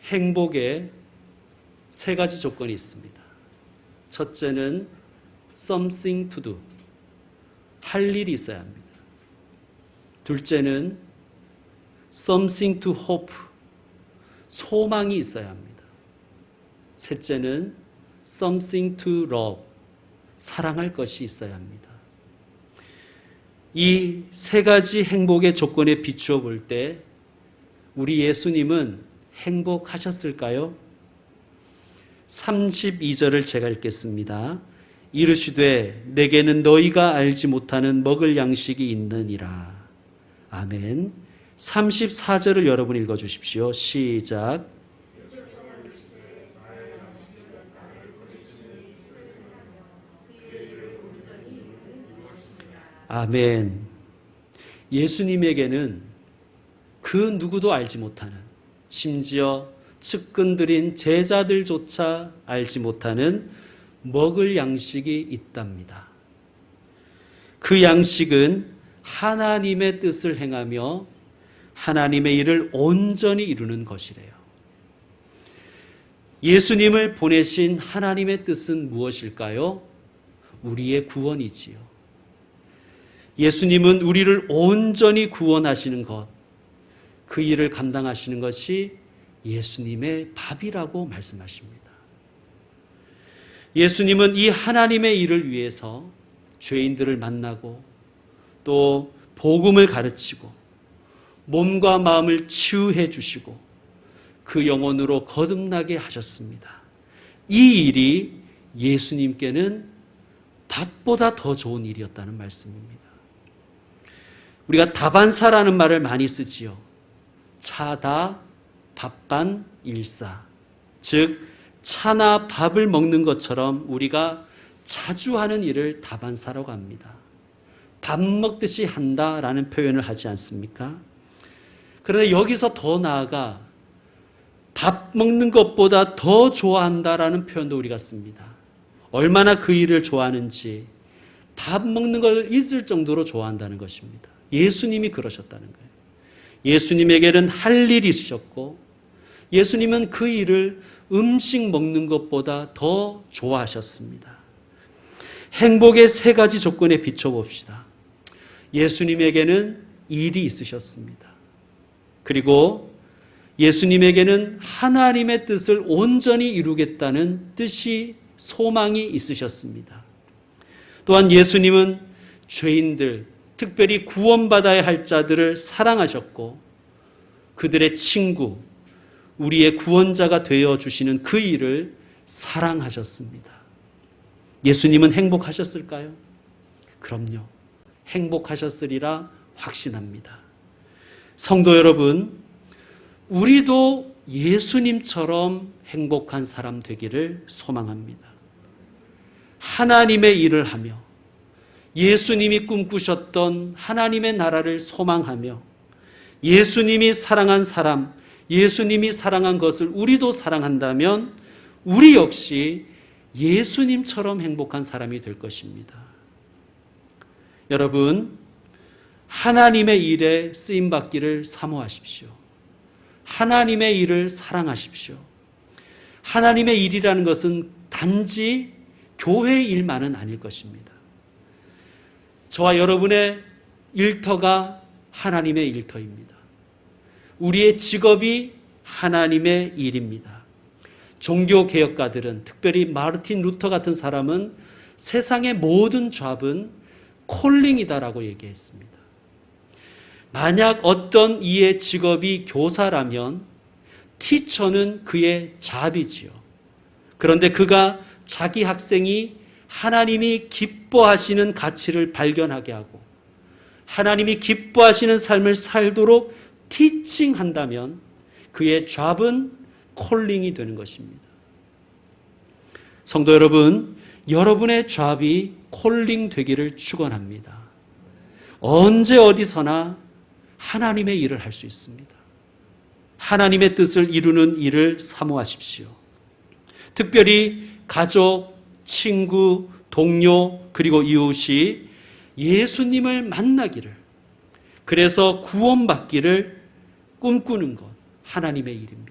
행복에 세 가지 조건이 있습니다. 첫째는 something to do, 할 일이 있어야 합니다. 둘째는 something to hope, 소망이 있어야 합니다. 셋째는 something to love, 사랑할 것이 있어야 합니다. 이 세 가지 행복의 조건에 비추어 볼 때 우리 예수님은 행복하셨을까요? 32절을 제가 읽겠습니다. 이르시되 내게는 너희가 알지 못하는 먹을 양식이 있느니라. 아멘. 34절을 여러분 읽어주십시오. 시작. 아멘. 예수님에게는 그 누구도 알지 못하는, 심지어 측근들인 제자들조차 알지 못하는 먹을 양식이 있답니다. 그 양식은 하나님의 뜻을 행하며 하나님의 일을 온전히 이루는 것이래요. 예수님을 보내신 하나님의 뜻은 무엇일까요? 우리의 구원이지요. 예수님은 우리를 온전히 구원하시는 것, 그 일을 감당하시는 것이 예수님의 밥이라고 말씀하십니다. 예수님은 이 하나님의 일을 위해서 죄인들을 만나고 또 복음을 가르치고 몸과 마음을 치유해 주시고 그 영혼으로 거듭나게 하셨습니다. 이 일이 예수님께는 밥보다 더 좋은 일이었다는 말씀입니다. 우리가 다반사라는 말을 많이 쓰지요. 차다 밥반 일사, 즉 차나 밥을 먹는 것처럼 우리가 자주 하는 일을 다반사라고 합니다. 밥 먹듯이 한다라는 표현을 하지 않습니까? 그런데 여기서 더 나아가 밥 먹는 것보다 더 좋아한다라는 표현도 우리가 씁니다. 얼마나 그 일을 좋아하는지 밥 먹는 걸 잊을 정도로 좋아한다는 것입니다. 예수님이 그러셨다는 거예요. 예수님에게는 할 일이 있으셨고 예수님은 그 일을 음식 먹는 것보다 더 좋아하셨습니다. 행복의 세 가지 조건에 비춰봅시다. 예수님에게는 일이 있으셨습니다. 그리고 예수님에게는 하나님의 뜻을 온전히 이루겠다는 뜻이, 소망이 있으셨습니다. 또한 예수님은 죄인들, 특별히 구원받아야 할 자들을 사랑하셨고 그들의 친구, 우리의 구원자가 되어주시는 그 일을 사랑하셨습니다. 예수님은 행복하셨을까요? 그럼요. 행복하셨으리라 확신합니다. 성도 여러분, 우리도 예수님처럼 행복한 사람 되기를 소망합니다. 하나님의 일을 하며 예수님이 꿈꾸셨던 하나님의 나라를 소망하며 예수님이 사랑한 사람, 예수님이 사랑한 것을 우리도 사랑한다면 우리 역시 예수님처럼 행복한 사람이 될 것입니다. 여러분, 하나님의 일에 쓰임받기를 사모하십시오. 하나님의 일을 사랑하십시오. 하나님의 일이라는 것은 단지 교회의 일만은 아닐 것입니다. 저와 여러분의 일터가 하나님의 일터입니다. 우리의 직업이 하나님의 일입니다. 종교개혁가들은, 특별히 마르틴 루터 같은 사람은 세상의 모든 잡은 콜링이다라고 얘기했습니다. 만약 어떤 이의 직업이 교사라면 티처는 그의 잡이지요. 그런데 그가 자기 학생이 하나님이 기뻐하시는 가치를 발견하게 하고 하나님이 기뻐하시는 삶을 살도록 티칭한다면 그의 잡은 콜링이 되는 것입니다. 성도 여러분, 여러분의 잡이 콜링 되기를 축원합니다. 언제 어디서나 하나님의 일을 할 수 있습니다. 하나님의 뜻을 이루는 일을 사모하십시오. 특별히 가족, 친구, 동료, 그리고 이웃이 예수님을 만나기를, 그래서 구원받기를 꿈꾸는 것, 하나님의 일입니다.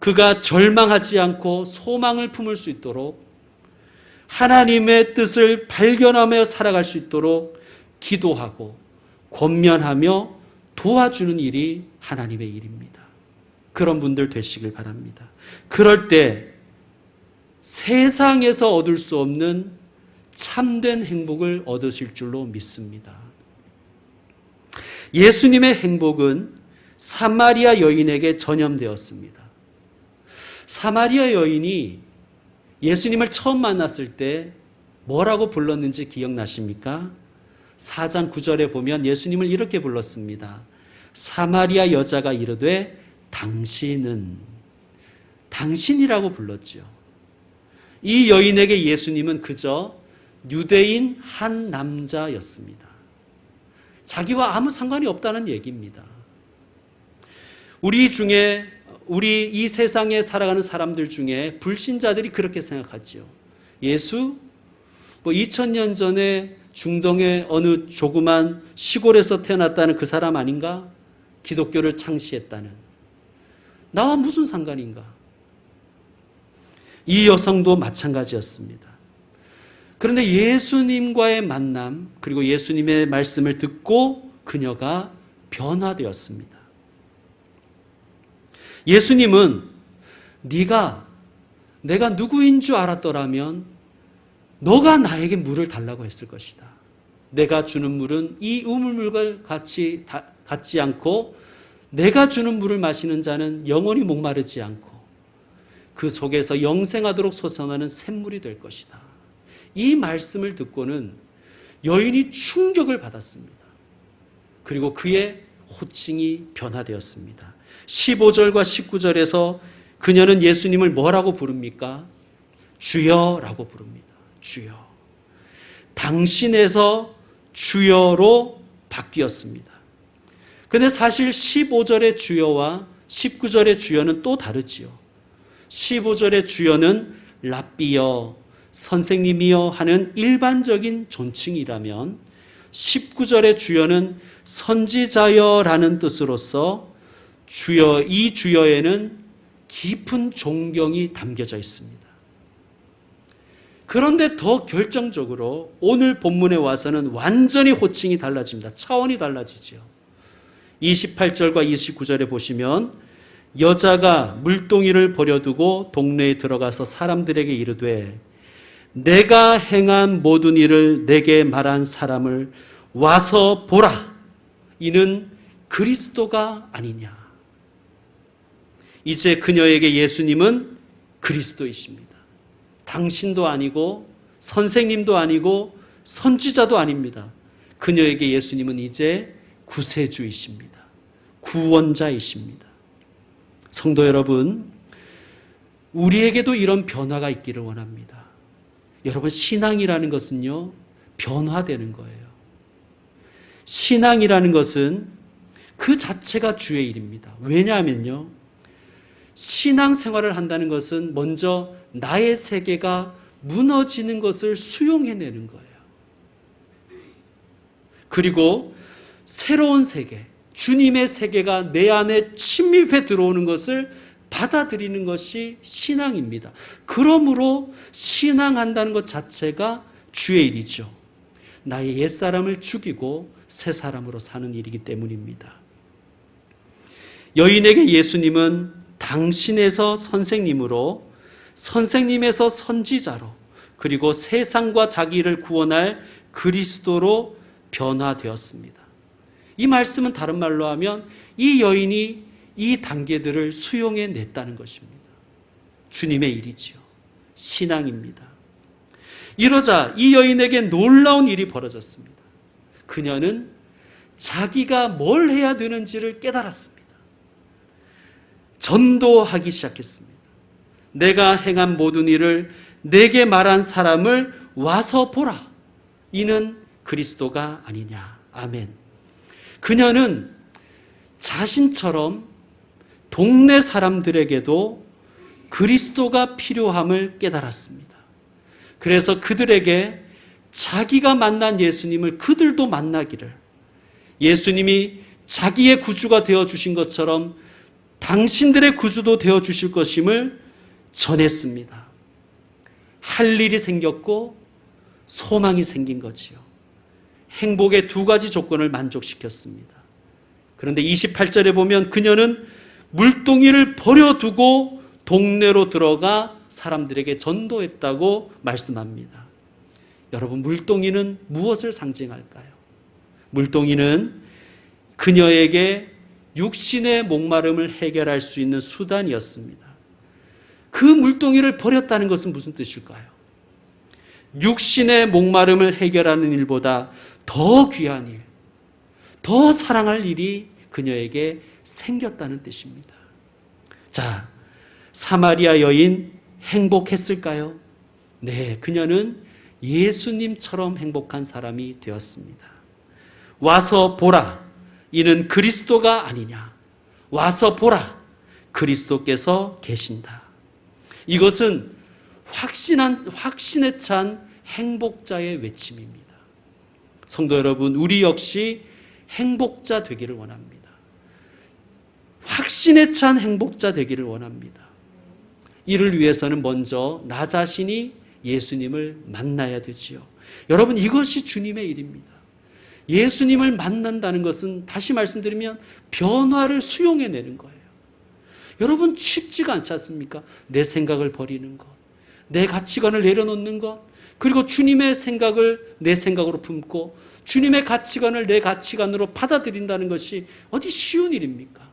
그가 절망하지 않고 소망을 품을 수 있도록 하나님의 뜻을 발견하며 살아갈 수 있도록 기도하고 권면하며 도와주는 일이 하나님의 일입니다. 그런 분들 되시길 바랍니다. 그럴 때 세상에서 얻을 수 없는 참된 행복을 얻으실 줄로 믿습니다. 예수님의 행복은 사마리아 여인에게 전염되었습니다. 사마리아 여인이 예수님을 처음 만났을 때 뭐라고 불렀는지 기억나십니까? 4장 9절에 보면 예수님을 이렇게 불렀습니다. 사마리아 여자가 이르되 당신이라고 불렀죠. 이 여인에게 예수님은 그저 유대인 한 남자였습니다. 자기와 아무 상관이 없다는 얘기입니다. 우리 이 세상에 살아가는 사람들 중에 불신자들이 그렇게 생각하죠. 예수? 2000년 전에 중동의 어느 조그만 시골에서 태어났다는 그 사람 아닌가? 기독교를 창시했다는. 나와 무슨 상관인가? 이 여성도 마찬가지였습니다. 그런데 예수님과의 만남, 그리고 예수님의 말씀을 듣고 그녀가 변화되었습니다. 예수님은 내가 누구인 줄 알았더라면 너가 나에게 물을 달라고 했을 것이다. 내가 주는 물은 이 우물물과 같지 않고 내가 주는 물을 마시는 자는 영원히 목마르지 않고 그 속에서 영생하도록 솟아나는 샘물이 될 것이다. 이 말씀을 듣고는 여인이 충격을 받았습니다. 그리고 그의 호칭이 변화되었습니다. 15절과 19절에서 그녀는 예수님을 뭐라고 부릅니까? 주여라고 부릅니다. 주여. 당신에서 주여로 바뀌었습니다. 근데 사실 15절의 주여와 19절의 주여는 또 다르지요. 15절의 주여는 랍비여, 선생님이여 하는 일반적인 존칭이라면 19절의 주여는 선지자여라는 뜻으로서 주여, 이 주여에는 깊은 존경이 담겨져 있습니다. 그런데 더 결정적으로 오늘 본문에 와서는 완전히 호칭이 달라집니다. 차원이 달라지죠. 28절과 29절에 보시면 여자가 물동이를 버려두고 동네에 들어가서 사람들에게 이르되 내가 행한 모든 일을 내게 말한 사람을 와서 보라. 이는 그리스도가 아니냐. 이제 그녀에게 예수님은 그리스도이십니다. 당신도 아니고 선생님도 아니고 선지자도 아닙니다. 그녀에게 예수님은 이제 구세주이십니다. 구원자이십니다. 성도 여러분, 우리에게도 이런 변화가 있기를 원합니다. 여러분, 신앙이라는 것은요, 변화되는 거예요. 신앙이라는 것은 그 자체가 주의 일입니다. 왜냐하면요, 신앙생활을 한다는 것은 먼저 나의 세계가 무너지는 것을 수용해내는 거예요. 그리고 새로운 세계, 주님의 세계가 내 안에 침입해 들어오는 것을 받아들이는 것이 신앙입니다. 그러므로 신앙한다는 것 자체가 주의 일이죠. 나의 옛사람을 죽이고 새 사람으로 사는 일이기 때문입니다. 여인에게 예수님은 당신에서 선생님으로, 선생님에서 선지자로, 그리고 세상과 자기를 구원할 그리스도로 변화되었습니다. 이 말씀은 다른 말로 하면 이 여인이 이 단계들을 수용해 냈다는 것입니다. 주님의 일이지요. 신앙입니다. 이러자 이 여인에게 놀라운 일이 벌어졌습니다. 그녀는 자기가 뭘 해야 되는지를 깨달았습니다. 전도하기 시작했습니다. 내가 행한 모든 일을 내게 말한 사람을 와서 보라. 이는 그리스도가 아니냐. 아멘. 그녀는 자신처럼 동네 사람들에게도 그리스도가 필요함을 깨달았습니다. 그래서 그들에게 자기가 만난 예수님을 그들도 만나기를, 예수님이 자기의 구주가 되어주신 것처럼 당신들의 구주도 되어주실 것임을 전했습니다. 할 일이 생겼고 소망이 생긴 거지요. 행복의 두 가지 조건을 만족시켰습니다. 그런데 28절에 보면 그녀는 물동이를 버려두고 동네로 들어가 사람들에게 전도했다고 말씀합니다. 여러분, 물동이는 무엇을 상징할까요? 물동이는 그녀에게 육신의 목마름을 해결할 수 있는 수단이었습니다. 그 물동이를 버렸다는 것은 무슨 뜻일까요? 육신의 목마름을 해결하는 일보다 더 귀한 일, 더 사랑할 일이 그녀에게 생겼다는 뜻입니다. 자, 사마리아 여인 행복했을까요? 네, 그녀는 예수님처럼 행복한 사람이 되었습니다. 와서 보라, 이는 그리스도가 아니냐. 와서 보라, 그리스도께서 계신다. 이것은 확신에 찬 행복자의 외침입니다. 성도 여러분, 우리 역시 행복자 되기를 원합니다. 확신에 찬 행복자 되기를 원합니다. 이를 위해서는 먼저 나 자신이 예수님을 만나야 되지요. 여러분, 이것이 주님의 일입니다. 예수님을 만난다는 것은 다시 말씀드리면 변화를 수용해내는 거예요. 여러분, 쉽지가 않지 않습니까? 내 생각을 버리는 것, 내 가치관을 내려놓는 것, 그리고 주님의 생각을 내 생각으로 품고 주님의 가치관을 내 가치관으로 받아들인다는 것이 어디 쉬운 일입니까?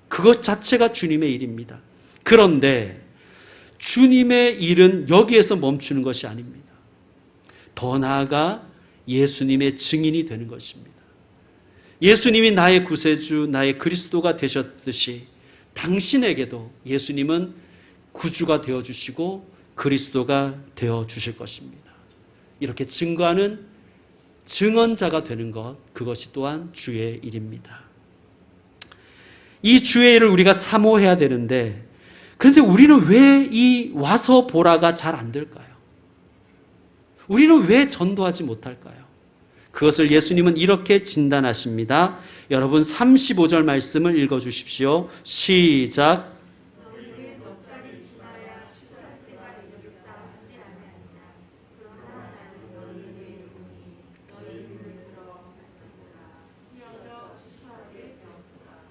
그것 자체가 주님의 일입니다. 그런데 주님의 일은 여기에서 멈추는 것이 아닙니다. 더 나아가 예수님의 증인이 되는 것입니다. 예수님이 나의 구세주, 나의 그리스도가 되셨듯이 당신에게도 예수님은 구주가 되어주시고 그리스도가 되어주실 것입니다. 이렇게 증거하는 증언자가 되는 것, 그것이 또한 주의 일입니다. 이 주의 일을 우리가 사모해야 되는데, 그런데 우리는 왜 이 와서 보라가 잘 안 될까요? 우리는 왜 전도하지 못할까요? 그것을 예수님은 이렇게 진단하십니다. 여러분, 35절 말씀을 읽어주십시오. 시작.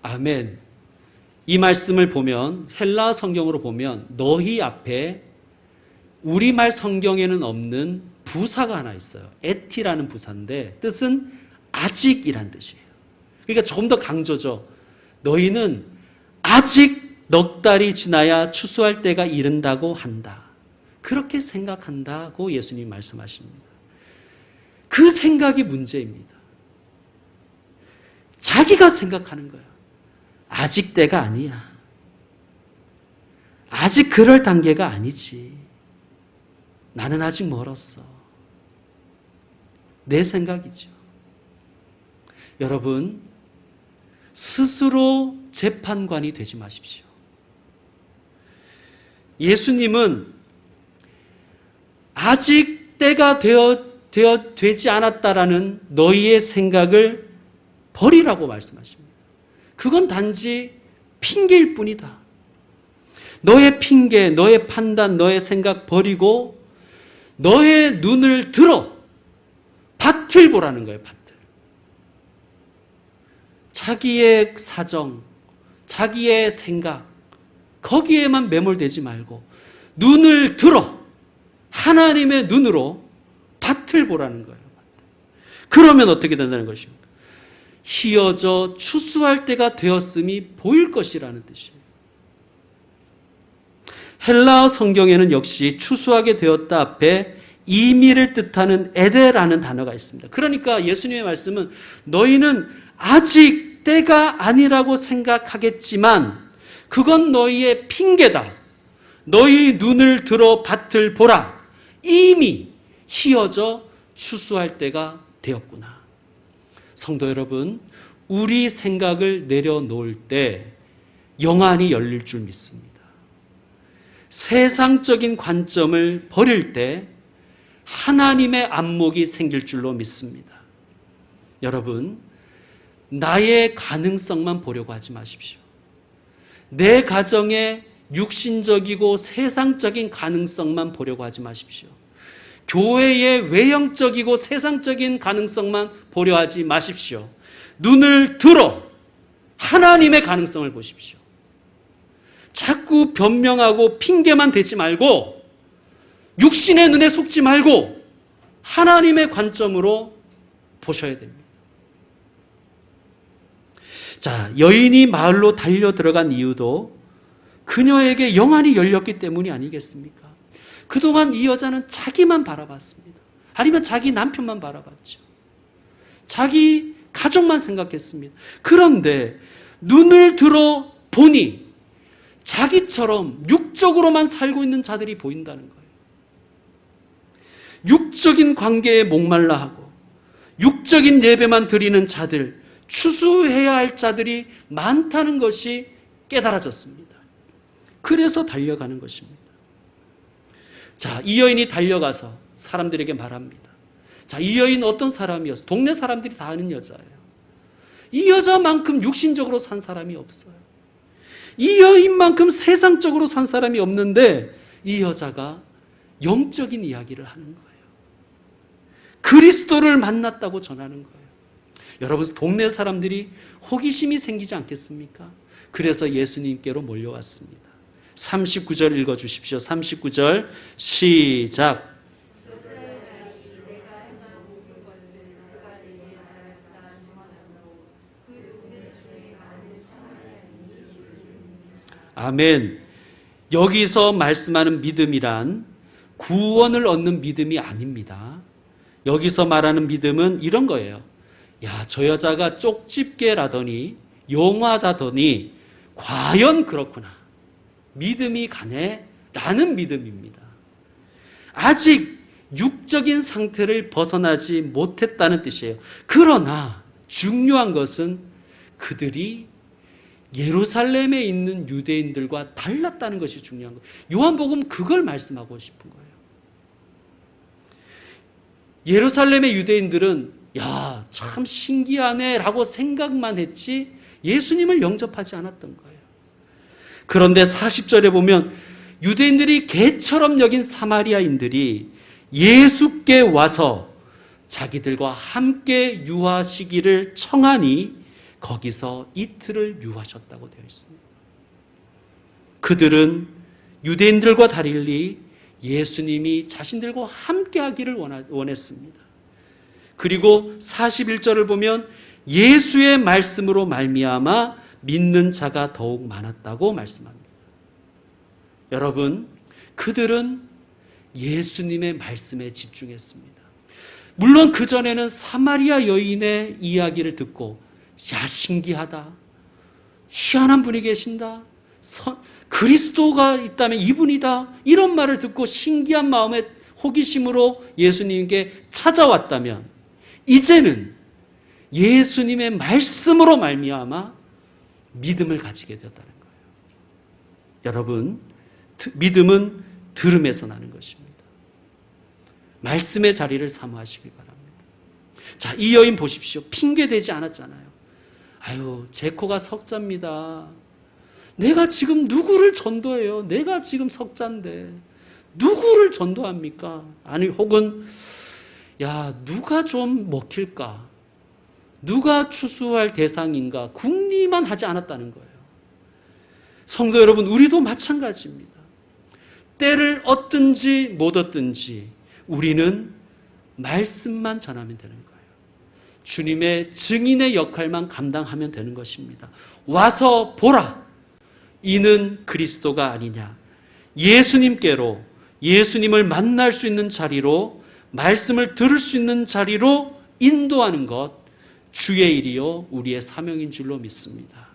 아멘. 이 말씀을 보면, 헬라 성경으로 보면 너희 앞에 우리말 성경에는 없는 부사가 하나 있어요. 에티라는 부사인데 뜻은 아직이란 뜻이에요. 그러니까 조금 더 강조죠. 너희는 아직 넉 달이 지나야 추수할 때가 이른다고 한다. 그렇게 생각한다고 예수님이 말씀하십니다. 그 생각이 문제입니다. 자기가 생각하는 거예요. 아직 때가 아니야. 아직 그럴 단계가 아니지. 나는 아직 멀었어. 내 생각이죠. 여러분, 스스로 재판관이 되지 마십시오. 예수님은 아직 때가 되지 않았다라는 너희의 생각을 버리라고 말씀하십니다. 그건 단지 핑계일 뿐이다. 너의 핑계, 너의 판단, 너의 생각 버리고 너의 눈을 들어 밭을 보라는 거예요. 밭을. 자기의 사정, 자기의 생각, 거기에만 매몰되지 말고 눈을 들어 하나님의 눈으로 밭을 보라는 거예요. 그러면 어떻게 된다는 것입니까? 희어져 추수할 때가 되었음이 보일 것이라는 뜻이에요. 헬라어 성경에는 역시 추수하게 되었다 앞에 이미를 뜻하는 에데라는 단어가 있습니다. 그러니까 예수님의 말씀은 너희는 아직 때가 아니라고 생각하겠지만 그건 너희의 핑계다. 너희 눈을 들어 밭을 보라. 이미 희어져 추수할 때가 되었구나. 성도 여러분, 우리 생각을 내려놓을 때 영안이 열릴 줄 믿습니다. 세상적인 관점을 버릴 때 하나님의 안목이 생길 줄로 믿습니다. 여러분, 나의 가능성만 보려고 하지 마십시오. 내 가정의 육신적이고 세상적인 가능성만 보려고 하지 마십시오. 교회의 외형적이고 세상적인 가능성만 보려 하지 마십시오. 눈을 들어 하나님의 가능성을 보십시오. 자꾸 변명하고 핑계만 대지 말고 육신의 눈에 속지 말고 하나님의 관점으로 보셔야 됩니다. 자, 여인이 마을로 달려 들어간 이유도 그녀에게 영안이 열렸기 때문이 아니겠습니까? 그동안 이 여자는 자기만 바라봤습니다. 아니면 자기 남편만 바라봤죠. 자기 가족만 생각했습니다. 그런데 눈을 들어 보니 자기처럼 육적으로만 살고 있는 자들이 보인다는 거예요. 육적인 관계에 목말라 하고 육적인 예배만 드리는 자들, 추수해야 할 자들이 많다는 것이 깨달아졌습니다. 그래서 달려가는 것입니다. 자, 이 여인이 달려가서 사람들에게 말합니다. 자, 이 여인 어떤 사람이었어? 동네 사람들이 다 아는 여자예요. 이 여자만큼 육신적으로 산 사람이 없어요. 이 여인만큼 세상적으로 산 사람이 없는데 이 여자가 영적인 이야기를 하는 거예요. 그리스도를 만났다고 전하는 거예요. 여러분, 동네 사람들이 호기심이 생기지 않겠습니까? 그래서 예수님께로 몰려왔습니다. 39절 읽어주십시오. 39절 시작. 아멘. 여기서 말씀하는 믿음이란 구원을 얻는 믿음이 아닙니다. 여기서 말하는 믿음은 이런 거예요. 야, 저 여자가 쪽집게라더니 용하다더니 과연 그렇구나. 믿음이 가네? 라는 믿음입니다. 아직 육적인 상태를 벗어나지 못했다는 뜻이에요. 그러나 중요한 것은 그들이 예루살렘에 있는 유대인들과 달랐다는 것이 중요한 거예요. 요한복음 그걸 말씀하고 싶은 거예요. 예루살렘의 유대인들은 야, 참 신기하네 라고 생각만 했지 예수님을 영접하지 않았던 거예요. 그런데 40절에 보면 유대인들이 개처럼 여긴 사마리아인들이 예수께 와서 자기들과 함께 유하시기를 청하니 거기서 이틀을 유하셨다고 되어 있습니다. 그들은 유대인들과 달리 예수님이 자신들과 함께 하기를 원했습니다. 그리고 41절을 보면 예수의 말씀으로 말미암아 믿는 자가 더욱 많았다고 말씀합니다. 여러분, 그들은 예수님의 말씀에 집중했습니다. 물론 그전에는 사마리아 여인의 이야기를 듣고 야, 신기하다. 희한한 분이 계신다. 그리스도가 있다면 이분이다. 이런 말을 듣고 신기한 마음에 호기심으로 예수님께 찾아왔다면 이제는 예수님의 말씀으로 말미암아 믿음을 가지게 되었다는 거예요. 여러분, 믿음은 들음에서 나는 것입니다. 말씀의 자리를 사모하시길 바랍니다. 자, 이 여인 보십시오. 핑계대지 않았잖아요. 아유, 제 코가 석자입니다. 내가 지금 누구를 전도해요? 내가 지금 석자인데 누구를 전도합니까? 아니, 혹은 야, 누가 좀 먹힐까? 누가 추수할 대상인가? 궁리만 하지 않았다는 거예요. 성도 여러분, 우리도 마찬가지입니다. 때를 얻든지 못 얻든지 우리는 말씀만 전하면 되는 거예요. 주님의 증인의 역할만 감당하면 되는 것입니다. 와서 보라. 이는 그리스도가 아니냐. 예수님께로, 예수님을 만날 수 있는 자리로, 말씀을 들을 수 있는 자리로 인도하는 것, 주의 일이요 우리의 사명인 줄로 믿습니다.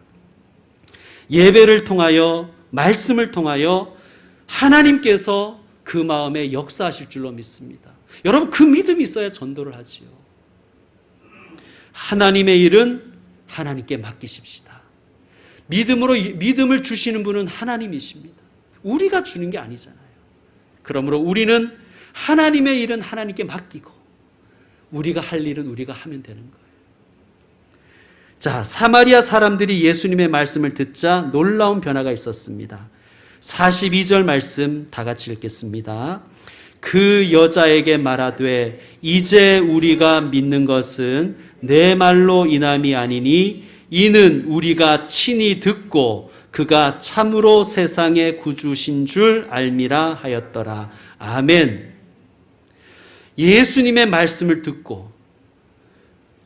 예배를 통하여, 말씀을 통하여 하나님께서 그 마음에 역사하실 줄로 믿습니다. 여러분, 그 믿음이 있어야 전도를 하지요. 하나님의 일은 하나님께 맡기십시다. 믿음을 주시는 분은 하나님이십니다. 우리가 주는 게 아니잖아요. 그러므로 우리는 하나님의 일은 하나님께 맡기고 우리가 할 일은 우리가 하면 되는 거예요. 자, 사마리아 사람들이 예수님의 말씀을 듣자 놀라운 변화가 있었습니다. 42절 말씀 다 같이 읽겠습니다. 그 여자에게 말하되 이제 우리가 믿는 것은 내 말로 인함이 아니니 이는 우리가 친히 듣고 그가 참으로 세상의 구주신 줄 알미라 하였더라. 아멘. 예수님의 말씀을 듣고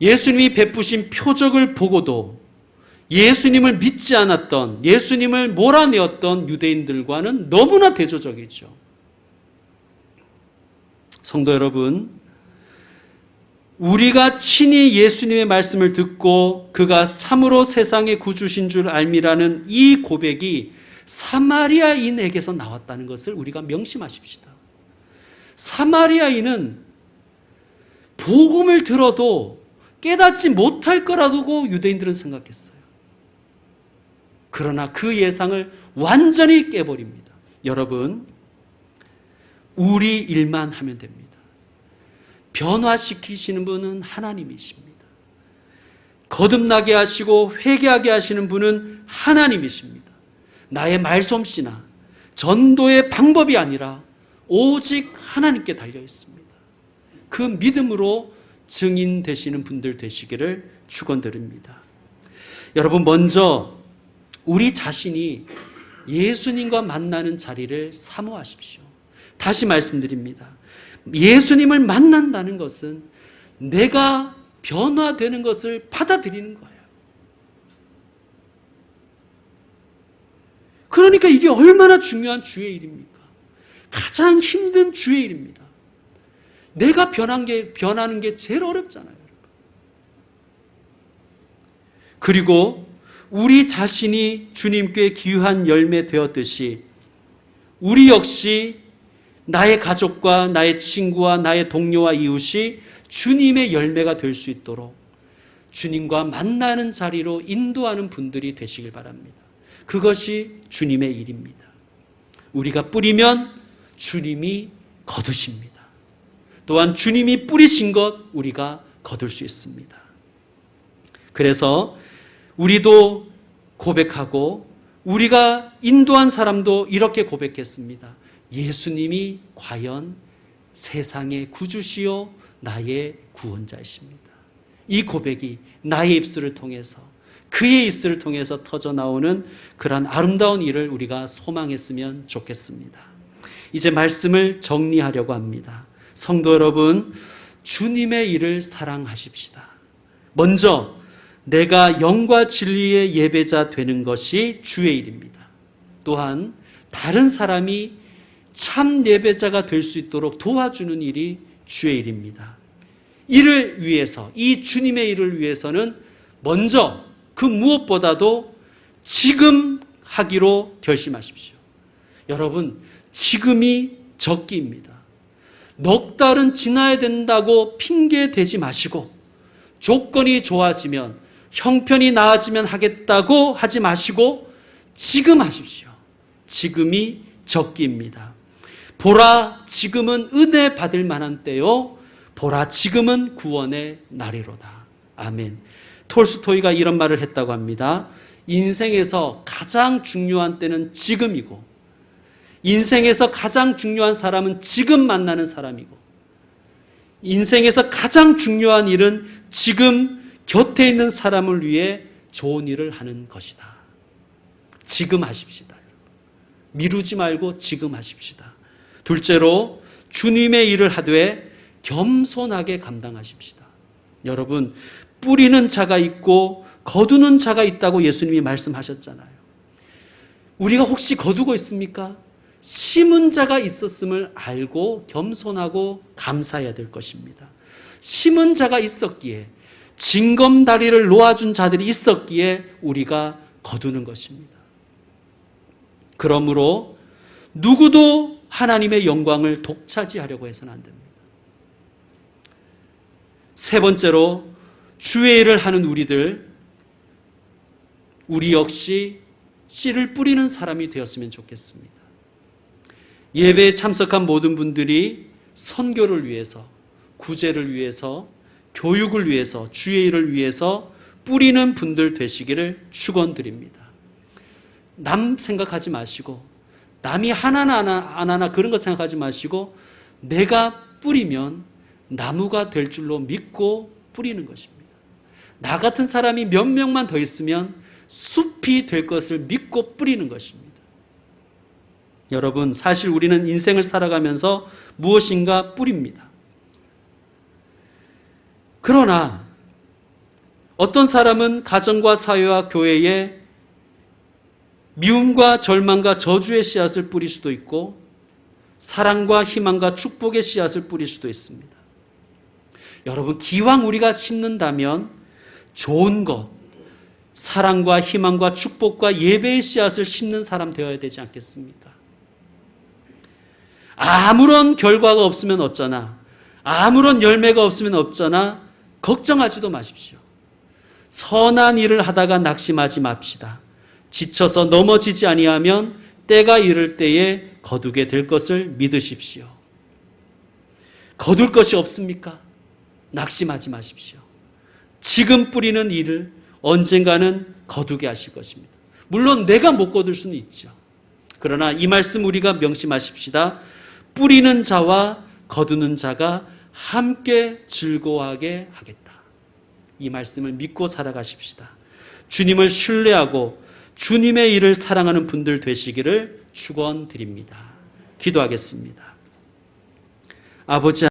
예수님이 베푸신 표적을 보고도 예수님을 믿지 않았던, 예수님을 몰아내었던 유대인들과는 너무나 대조적이죠. 성도 여러분, 우리가 친히 예수님의 말씀을 듣고 그가 참으로 세상의 구주신 줄 알미라는 이 고백이 사마리아인에게서 나왔다는 것을 우리가 명심하십시다. 사마리아인은 복음을 들어도 깨닫지 못할 거라고 유대인들은 생각했어요. 그러나 그 예상을 완전히 깨버립니다. 여러분, 우리 일만 하면 됩니다. 변화시키시는 분은 하나님이십니다. 거듭나게 하시고 회개하게 하시는 분은 하나님이십니다. 나의 말솜씨나 전도의 방법이 아니라 오직 하나님께 달려 있습니다. 그 믿음으로 증인 되시는 분들 되시기를 축원드립니다. 여러분, 먼저 우리 자신이 예수님과 만나는 자리를 사모하십시오. 다시 말씀드립니다. 예수님을 만난다는 것은 내가 변화되는 것을 받아들이는 거예요. 그러니까 이게 얼마나 중요한 주의 일입니까? 가장 힘든 주의 일입니다. 내가 변하는 게 제일 어렵잖아요. 그리고 우리 자신이 주님께 귀한 열매 되었듯이 우리 역시 나의 가족과 나의 친구와 나의 동료와 이웃이 주님의 열매가 될 수 있도록 주님과 만나는 자리로 인도하는 분들이 되시길 바랍니다. 그것이 주님의 일입니다. 우리가 뿌리면 주님이 거두십니다. 또한 주님이 뿌리신 것 우리가 거둘 수 있습니다. 그래서 우리도 고백하고 우리가 인도한 사람도 이렇게 고백했습니다. 예수님이 과연 세상의 구주시요 나의 구원자이십니다. 이 고백이 나의 입술을 통해서 그의 입술을 통해서 터져 나오는 그러한 아름다운 일을 우리가 소망했으면 좋겠습니다. 이제 말씀을 정리하려고 합니다. 성도 여러분, 주님의 일을 사랑하십시다. 먼저 내가 영과 진리의 예배자 되는 것이 주의 일입니다. 또한 다른 사람이 참 예배자가 될 수 있도록 도와주는 일이 주의 일입니다. 이를 위해서, 이 주님의 일을 위해서는 먼저 그 무엇보다도 지금 하기로 결심하십시오. 여러분, 지금이 적기입니다. 넉 달은 지나야 된다고 핑계 대지 마시고 조건이 좋아지면, 형편이 나아지면 하겠다고 하지 마시고 지금 하십시오. 지금이 적기입니다. 보라, 지금은 은혜 받을 만한 때요. 보라, 지금은 구원의 날이로다. 아멘. 톨스토이가 이런 말을 했다고 합니다. 인생에서 가장 중요한 때는 지금이고, 인생에서 가장 중요한 사람은 지금 만나는 사람이고, 인생에서 가장 중요한 일은 지금 곁에 있는 사람을 위해 좋은 일을 하는 것이다. 지금 하십시다. 미루지 말고 지금 하십시다. 둘째로 주님의 일을 하되 겸손하게 감당하십시다. 여러분, 뿌리는 자가 있고 거두는 자가 있다고 예수님이 말씀하셨잖아요. 우리가 혹시 거두고 있습니까? 심은 자가 있었음을 알고 겸손하고 감사해야 될 것입니다. 심은 자가 있었기에, 징검다리를 놓아준 자들이 있었기에 우리가 거두는 것입니다. 그러므로 누구도 하나님의 영광을 독차지하려고 해서는 안 됩니다. 세 번째로, 주의 일을 하는 우리 역시 씨를 뿌리는 사람이 되었으면 좋겠습니다. 예배에 참석한 모든 분들이 선교를 위해서, 구제를 위해서, 교육을 위해서, 주의 일을 위해서 뿌리는 분들 되시기를 축원드립니다. 남 생각하지 마시고 남이 하나나 안 하나 그런 거 생각하지 마시고 내가 뿌리면 나무가 될 줄로 믿고 뿌리는 것입니다. 나 같은 사람이 몇 명만 더 있으면 숲이 될 것을 믿고 뿌리는 것입니다. 여러분, 사실 우리는 인생을 살아가면서 무엇인가 뿌립니다. 그러나 어떤 사람은 가정과 사회와 교회에 미움과 절망과 저주의 씨앗을 뿌릴 수도 있고 사랑과 희망과 축복의 씨앗을 뿌릴 수도 있습니다. 여러분, 기왕 우리가 심는다면 좋은 것, 사랑과 희망과 축복과 예배의 씨앗을 심는 사람 되어야 되지 않겠습니까? 아무런 결과가 없으면 어쩌나, 아무런 열매가 없으면 어쩌나 걱정하지도 마십시오. 선한 일을 하다가 낙심하지 맙시다. 지쳐서 넘어지지 아니하면 때가 이를 때에 거두게 될 것을 믿으십시오. 거둘 것이 없습니까? 낙심하지 마십시오. 지금 뿌리는 일을 언젠가는 거두게 하실 것입니다. 물론 내가 못 거둘 수는 있죠. 그러나 이 말씀 우리가 명심하십시다. 뿌리는 자와 거두는 자가 함께 즐거워하게 하겠다. 이 말씀을 믿고 살아가십시다. 주님을 신뢰하고 주님의 일을 사랑하는 분들 되시기를 축원드립니다. 기도하겠습니다. 아버지